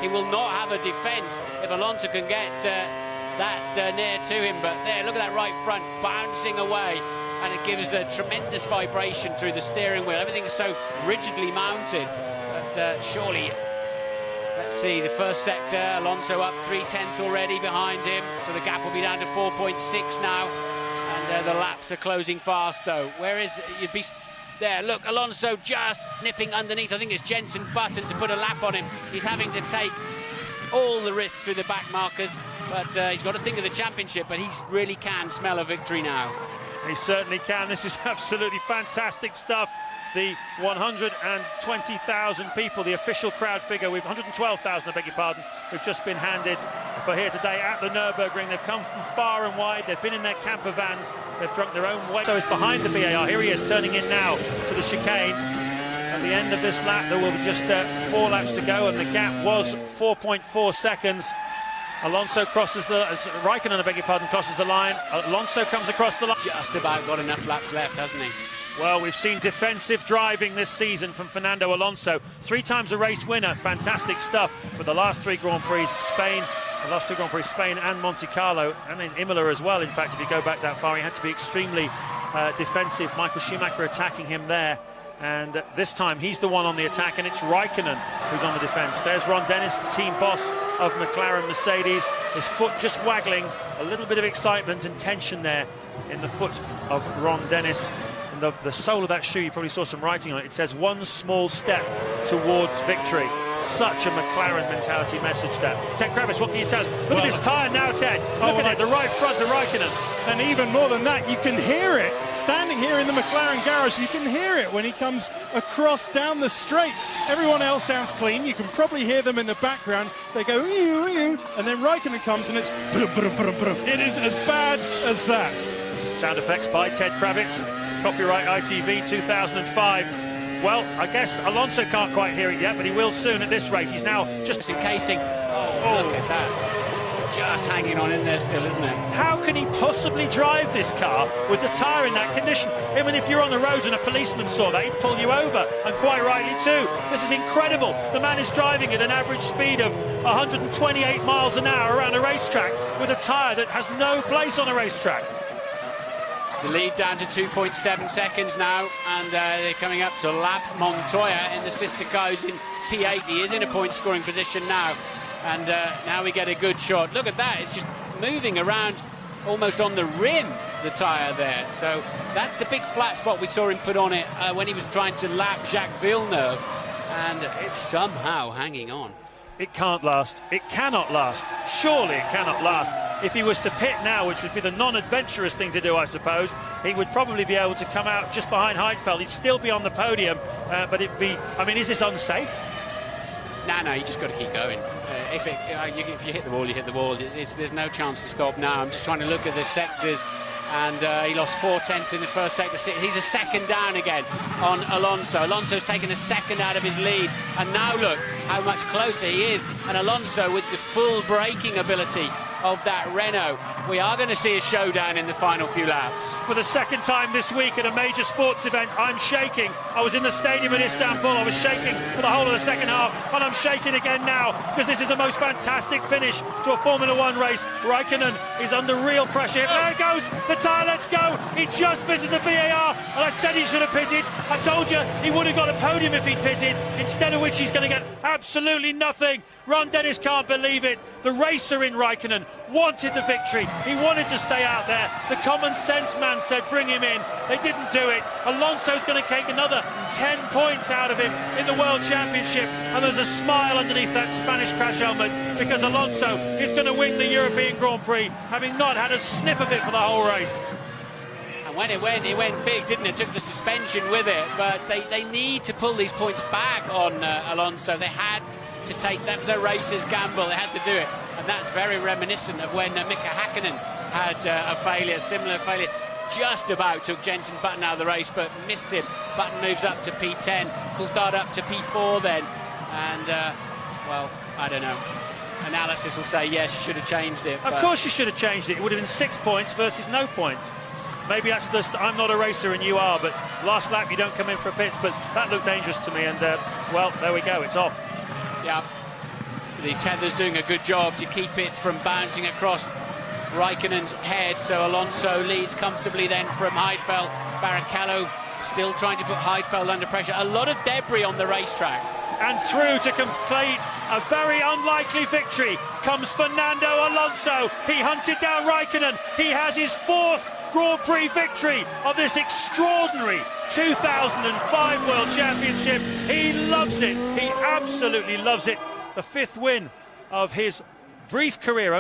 He will not have a defence if Alonso can get that near to him. But there, look at that right front bouncing away, and it gives a tremendous vibration through the steering wheel. Everything is so rigidly mounted. But surely, let's see, the first sector, Alonso up 3/10 already behind him, so the gap will be down to 4.6 now. And the laps are closing fast, though. Where is you'd be there? Look, Alonso just nipping underneath. I think it's Jenson Button to put a lap on him. He's having to take all the risks through the back markers, but he's got to think of the championship. But he really can smell a victory now. He certainly can. This is absolutely fantastic stuff. The 120,000 people, the official crowd figure, we've 112,000, I beg your pardon, we've just been handed for here today at the Nürburgring. They've come from far and wide. They've been in their camper vans. They've drunk their own way. So it's behind the VAR. Here he is, turning in now to the chicane. At the end of this lap, there will be just 4 laps to go, and the gap was 4.4 seconds. Alonso crosses the... Raikkonen, I beg your pardon, crosses the line. Alonso comes across the line. Just about got enough laps left, hasn't he? Well, we've seen defensive driving this season from Fernando Alonso. 3 times a race winner. Fantastic stuff for the last 3 Grand Prix. Spain, the last 2 Grand Prix, Spain and Monte Carlo, and in Imola as well. In fact, if you go back that far, he had to be extremely defensive. Michael Schumacher attacking him there. And this time, he's the one on the attack, and it's Raikkonen who's on the defence. There's Ron Dennis, the team boss of McLaren Mercedes. His foot just waggling. A little bit of excitement and tension there in the foot of Ron Dennis. And the sole of that shoe, you probably saw some writing on it. It says, "One small step towards victory." Such a McLaren mentality message there. Ted Kravitz, what can you tell us? Look at this tyre now, Ted. Look at it, the right front of Raikkonen. And even more than that, you can hear it. Standing here in the McLaren garage, you can hear it when he comes across down the straight. Everyone else sounds clean. You can probably hear them in the background. They go, ew, ew, and then Raikkonen comes and it's brum, brum, brum, brum. It is as bad as that. Sound effects by Ted Kravitz. Copyright ITV 2005. Well, I guess Alonso can't quite hear it yet, but he will soon at this rate. He's now just encasing. Oh, look at that. Just hanging on in there still, isn't it? How can he possibly drive this car with the tyre in that condition? I mean, if you're on the roads and a policeman saw that, he'd pull you over, and quite rightly too. This is incredible. The man is driving at an average speed of 128 miles an hour around a racetrack with a tyre that has no place on a racetrack. The lead down to 2.7 seconds now, and they're coming up to lap Montoya in the sister car, who's in P8. He is in a point-scoring position now, and now we get a good shot. Look at that, it's just moving around almost on the rim, the tyre there. So that's the big flat spot we saw him put on it when he was trying to lap Jacques Villeneuve, and it's somehow hanging on. It can't last. It cannot last. Surely it cannot last. If he was to pit now, which would be the non-adventurous thing to do, I suppose, he would probably be able to come out just behind Heidfeld. He'd still be on the podium, but it'd be... I mean, is this unsafe? No, you just got to keep going. If you hit the wall, you hit the wall. There's no chance to stop now. I'm just trying to look at the sectors, and he lost 4/10 in the first sector. He's a second down again on Alonso. Alonso's taken a second out of his lead, and now look how much closer he is. And Alonso with the full braking ability of that Renault. We are going to see a showdown in the final few laps. For the second time this week at a major sports event, I'm shaking. I was in the stadium in Istanbul, I was shaking for the whole of the second half, and I'm shaking again now, because this is the most fantastic finish to a Formula One race. Raikkonen is under real pressure. There it goes, the tyre lets go. He just misses the VAR, and I said he should have pitted. I told you he would have got a podium if he'd pitted, instead of which he's going to get absolutely nothing. Ron Dennis can't believe it. The racer in Raikkonen wanted the victory. He wanted to stay out there. The common sense man said bring him in. They didn't do it. Alonso's going to take another 10 points out of him in the World Championship, and there's a smile underneath that Spanish crash helmet, because Alonso is going to win the European Grand Prix, having not had a sniff of it for the whole race. And when it went big, didn't it? Took the suspension with it, but they need to pull these points back on Alonso. They had to take that, the racer's gamble. They had to do it, and that's very reminiscent of when Mika Häkkinen had a failure, similar failure. Just about took Jenson Button out of the race, but missed him. Button moves up to P10, Coulthard up to P4 then, and well, I don't know. Analysis will say yes, you should have changed it. Of course you should have changed it. It would have been 6 points versus no points. Maybe that's just, I'm not a racer and you are, but last lap you don't come in for a pit, but that looked dangerous to me, and well, there we go, it's off. Yeah, The tether's doing a good job to keep it from bouncing across Raikkonen's head, so Alonso leads comfortably then from Heidfeld. Barrichello still trying to put Heidfeld under pressure. A lot of debris on the racetrack. And through to complete a very unlikely victory comes Fernando Alonso. He hunted down Raikkonen. He has his 4th Grand Prix victory of this extraordinary 2005 World Championship. He loves it. He absolutely loves it. The 5th win of his brief career.